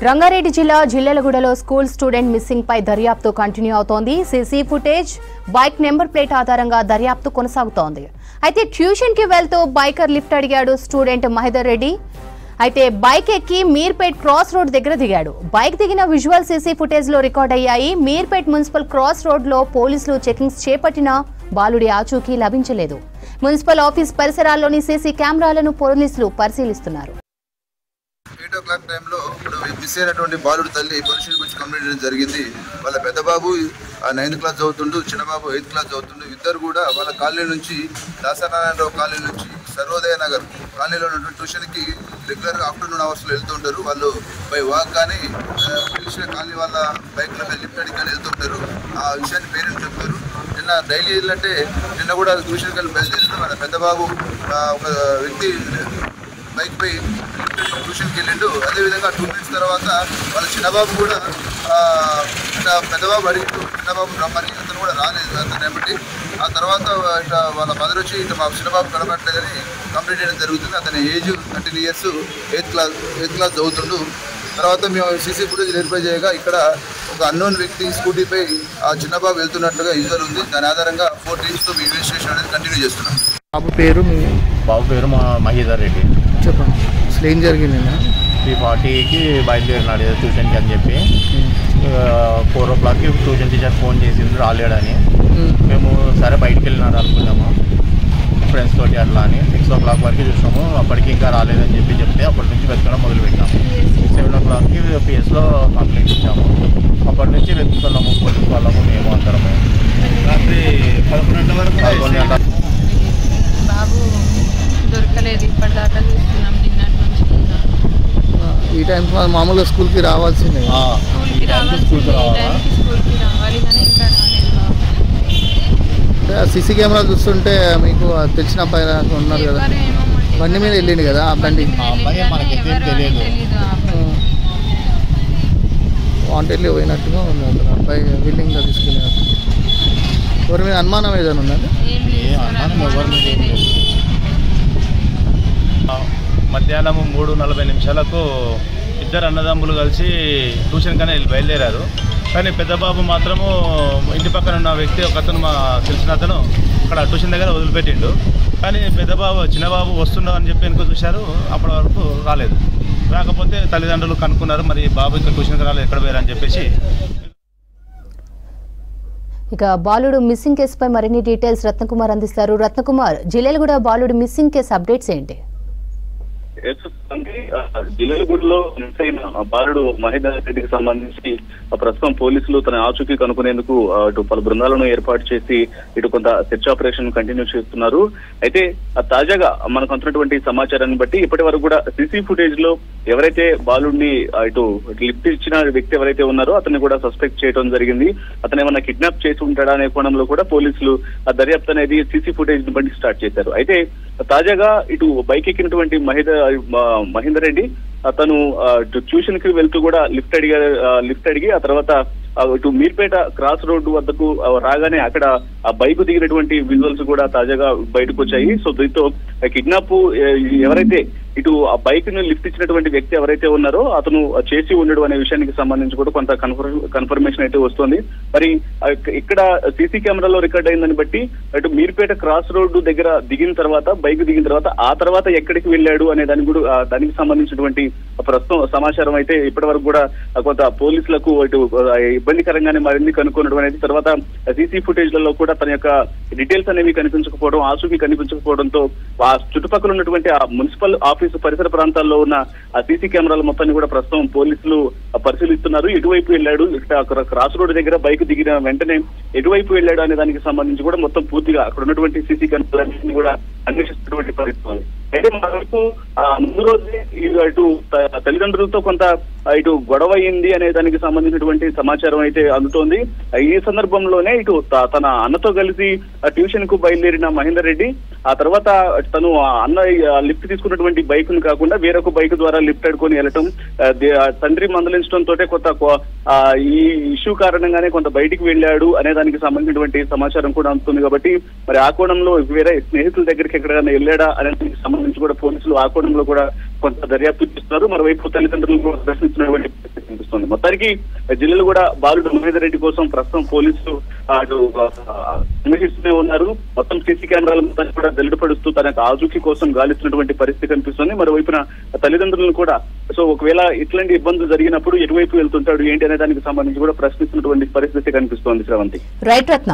రంగారెడ్డి జిల్లా జిల్లెలగూడలో school student missing పై దర్యాప్తు continue అవుతోంది. CC footage, bike number plate ఆధారంగా దర్యాప్తు కొనసాగుతోంది. అయితే ట్యూషన్ కి వెళ్తూ బైకర్ లిఫ్ట్ అడిగాడు స్టూడెంట్ మహేదర్ రెడ్డి. అయితే బైక్ ఎక్కి మీర్పేట్ క్రాస్ రోడ్ దగ్గర దిగాడు. బైక్ దిగిన విజువల్ సీసీ ఫుటేజ్ లో రికార్డ్ అయ్యాయి. మీర్పేట్ మున్సిపల్ క్రాస్ రోడ్ లో పోలీసులు చెకింగ్స్ చేపట్టినా బాలుడి ఆచూకీ లభించలేదు. మున్సిపల్ ఆఫీస్ పరిసరాల్లోని సీసీ కెమెరాలను పోలీసులు పరిశీలిస్తున్నారు. 8 o'clock టైంలో మిస్ అయినటువంటి బాలుడు తల్లి పోలీసుల గురించి కంప్లైంట్ చేయడం జరిగింది. వాళ్ళ పెద్ద బాబు 9th క్లాస్ చదువుతుండు, చిన్న బాబు 8th క్లాస్ చదువుతుండు. ఇద్దరు కూడా వాళ్ళ కాలనీ నుంచి దాసనారాయణరావు కాలనీ నుంచి సర్వోదయ నగర్ కాలనీలో ఉన్నటువంటి ట్యూషన్కి రెగ్యులర్గా ఆఫ్టర్నూన్ అవర్స్లో వెళ్తుంటారు. వాళ్ళు బై వాక్ కానీ పిలిచిన కాలనీ వాళ్ళ బైక్లో లిఫ్ట్ అడిగి కానీ వెళ్తుంటారు. ఆ విషయాన్ని పేరెంట్స్ చెప్తారు. నిన్న డైలీ వెళ్ళినట్టే నిన్న కూడా ట్యూషన్కి వెళ్ళి బయలుదేరారు. వాళ్ళ పెద్ద బాబు ఒక వ్యక్తి బైక్ పై ట్యూషన్కి వెళ్ళిండు. అదేవిధంగా 2 minutes తర్వాత వాళ్ళ చిన్నబాబు కూడా పెద్దబాబు అడిగిండు చిన్నబాబు రమ్మని. అతను కూడా రాలేదు అతను ఏమిటి. ఆ తర్వాత వాళ్ళ మదర్ వచ్చి ఇట్లా మా చిన్నబాబు కనబడలేదని కంప్లైంట్ చేయడం జరుగుతుంది. అతని ఏజ్ 13 years, 8th క్లాస్ చదువుతుండు. తర్వాత మేము సీసీ ఫుటేజ్ వెరిఫై చేయగా ఇక్కడ ఒక అన్నోన్ వ్యక్తి స్కూటీపై ఆ చిన్నబాబు వెళ్తున్నట్లుగా విజువల్ ఉంది. దాని ఆధారంగా 4 teamsతో ఇన్వెస్టిగేషన్ అనేది కంటిన్యూ చేస్తున్నాం. బాబు పేరు మహేదర్ రెడ్డి. చెప్పండి, అసలు ఏం జరిగింది? 3:40కి బయలుదేరినాడు ట్యూషన్కి అని చెప్పి. 4 o'clockకి ట్యూషన్ టీచర్ ఫోన్ చేసింది రాలేడని. మేము సరే బయటికి వెళ్ళినాడు అనుకున్నాము ఫ్రెండ్స్ తోటి అట్లా అని. 6 o'clock వరకు చూసాము. అప్పటికి ఇంకా రాలేదని చెప్తే అప్పటి నుంచి వెతకడం మొదలుపెట్టాము. 7 o'clockకి పిఎస్లో కంప్లైంట్ ఇచ్చాము. అప్పటి నుంచి వెతుకుతున్నాము పోలీసు వాళ్ళము మేము అందరము. రాత్రి 11 గంటల వరకు బాబు దొరకలేదు. ఇప్పటిదాకా చూస్తున్నాం నిన్నటి నుంచి. ఈ టైంకి మామూలుగా స్కూల్కి రావాల్సిందే. స్కూల్కి రావాలి కానీ ఇంకా రాలేదు బాబు. సీసీ కెమెరా చూస్తుంటే మీకు తెలిసిన పైన ఉన్నారు కదా, బండి మీద వెళ్ళింది కదా ఆ బండి. వాంటెడ్లీ పోయినట్టుగా ఉంది. అతను అబ్బాయి విల్లింగ్గా తీసుకెళ్ళినట్టు. ఎవరి మీద అనుమానం ఏదైనా ఉందండి? మధ్యాహ్నం 3:40 ఇద్దరు అన్నదమ్ములు కలిసి ట్యూషన్ కన్నా బయలుదేరారు. కానీ పెద్ద బాబు మాత్రము ఇంటి పక్కన ఉన్న వ్యక్తి ఒకతను మా తెలిసిన అతను అక్కడ ట్యూషన్ దగ్గర వదిలిపెట్టిండు. కానీ చిన్నబాబు వస్తుండవు అని చెప్పి వెనుక చూశారు. అప్పటి వరకు రాలేదు. రాకపోతే తల్లిదండ్రులు కనుక్కున్నారు, మరి బాబు ఇక్కడ ట్యూషన్కి రాలేదు, ఎక్కడ పోయారని చెప్పేసి. ఇక బాలుడు మిస్సింగ్ కేసుపై మరిన్ని డీటెయిల్స్ రత్నకుమార్ అందిస్తారు. రత్నకుమార్, జిల్లెలగూడ బాలుడు మిస్సింగ్ కేసు అప్డేట్స్ ఏంటి? జిల్లెలగూడలో మిస్ అయిన బాలుడు మహేదర్ రెడ్డికి సంబంధించి ప్రస్తుతం పోలీసులు తన ఆచూకీ కనుక్కునేందుకు ఇటు పలు బృందాలను ఏర్పాటు చేసి ఇటు కొంత సెర్చ్ ఆపరేషన్ కంటిన్యూ చేస్తున్నారు. అయితే తాజాగా మనకు అందుతున్నటువంటి సమాచారాన్ని బట్టి ఇప్పటి వరకు కూడా సీసీ ఫుటేజ్ లో ఎవరైతే బాలుడిని ఇటు లిఫ్ట్ ఇచ్చిన వ్యక్తి ఎవరైతే ఉన్నారో అతన్ని కూడా సస్పెక్ట్ చేయడం జరిగింది. అతను ఏమన్నా కిడ్నాప్ చేసి ఉంటాడా అనే కోణంలో కూడా పోలీసులు ఆ దర్యాప్తు అనేది సీసీ ఫుటేజ్ ని బట్టి స్టార్ట్ చేశారు. అయితే తాజాగా ఇటు బైక్ ఎక్కినటువంటి మహేందర్ రెడ్డి అతను ట్యూషన్ కి వెళ్తూ కూడా లిఫ్ట్ అడిగి ఆ తర్వాత ఇటు మీర్పేట క్రాస్ రోడ్డు వద్దకు రాగానే అక్కడ ఆ బైక్ దిగినటువంటి విజువల్స్ కూడా తాజాగా బయటకు వచ్చాయి. సో దీంతో కిడ్నాప్ ఎవరైతే ఇటు ఆ బైక్ ను లిఫ్ట్ ఇచ్చినటువంటి వ్యక్తి ఎవరైతే ఉన్నారో అతను చేసి ఉండడు అనే విషయానికి సంబంధించి కూడా కొంత కన్ఫర్మేషన్ అయితే వస్తుంది. మరి ఇక్కడ సీసీ కెమెరాలో రికార్డ్ అయిందని బట్టి అటు మీర్పేట క్రాస్ రోడ్డు దగ్గర దిగిన తర్వాత బైక్ దిగిన తర్వాత ఎక్కడికి వెళ్ళాడు అనే దానికి సంబంధించినటువంటి ప్రస్తుతం సమాచారం అయితే ఇప్పటి వరకు కూడా కొంత పోలీసులకు ఇటు ఇబ్బందికరంగానే మరింది కనుక్కోవడం అనేది. తర్వాత సీసీ ఫుటేజ్ లలో కూడా తన యొక్క డీటెయిల్స్ అనేవి కనిపించకపోవడం, ఆచూకీ కనిపించకపోవడంతో ఆ చుట్టుపక్కల ఉన్నటువంటి ఆ మున్సిపల్ ఆఫీసు పరిసర ప్రాంతాల్లో ఉన్న ఆ సీసీ కెమెరాల మొత్తాన్ని కూడా ప్రస్తుతం పోలీసులు పరిశీలిస్తున్నారు. ఎటువైపు వెళ్ళాడు, ఇక్కడ క్రాస్ రోడ్ దగ్గర బైక్ దిగిన వెంటనే ఎటువైపు వెళ్ళాడు అనే దానికి సంబంధించి కూడా మొత్తం పూర్తిగా అక్కడ ఉన్నటువంటి సీసీ కెమెరాలన్నింటినీ కూడా అన్వేషిస్తున్నటువంటి పరిస్థితి. అయితే మరోవైపు ముందు రోజే ఇటు తల్లిదండ్రులతో కొంత ఇటు గొడవ అయింది అనే దానికి సంబంధించినటువంటి సమాచారం అయితే అందుతోంది. ఈ సందర్భంలోనే ఇటు తన అన్నతో కలిసి ట్యూషన్ కు బయలుదేరిన మహేందర్ రెడ్డి ఆ తర్వాత తను అన్న లిఫ్ట్ తీసుకున్నటువంటి బైక్ ను కాకుండా వేరొక బైక్ ద్వారా లిఫ్ట్ అడుకొని వెళ్ళటం, తండ్రి మందలించడంతో కొంత ఈ ఇష్యూ కారణంగానే కొంత బయటికి వెళ్ళాడు అనే దానికి సంబంధించినటువంటి సమాచారం కూడా అందుతుంది. కాబట్టి మరి ఆ కోణంలో వేరే స్నేహితుల దగ్గరికి ఎక్కడికైనా వెళ్ళాడా అనే దానికి సంబంధించి కూడా పోలీసులు ఆ కోణంలో కూడా కొంత దర్యాప్తు చేస్తున్నారు. మరోవైపు తల్లిదండ్రులు కూడా ప్రశ్నిస్తున్నటువంటి పరిస్థితి కనిపిస్తుంది. మొత్తానికి జిల్లాలో కూడా బాలుడు మహేందర్ రెడ్డి కోసం ప్రస్తుతం పోలీసులు అటు అన్వేషిస్తూనే ఉన్నారు. మొత్తం సీసీ కెమెరాల మొత్తాన్ని కూడా వెల్లడిపడుస్తూ తనకు ఆచూకీ కోసం గాలిస్తున్నటువంటి పరిస్థితి కనిపిస్తుంది. మరోవైపున తల్లిదండ్రులను కూడా సో ఒకవేళ ఇట్లాంటి ఇబ్బందులు జరిగినప్పుడు ఎటువైపు వెళ్తుంటాడు ఏంటి అనే దానికి సంబంధించి కూడా ప్రశ్నిస్తున్నటువంటి పరిస్థితి కనిపిస్తోంది. శ్రవంతి. రైట్ రత్న.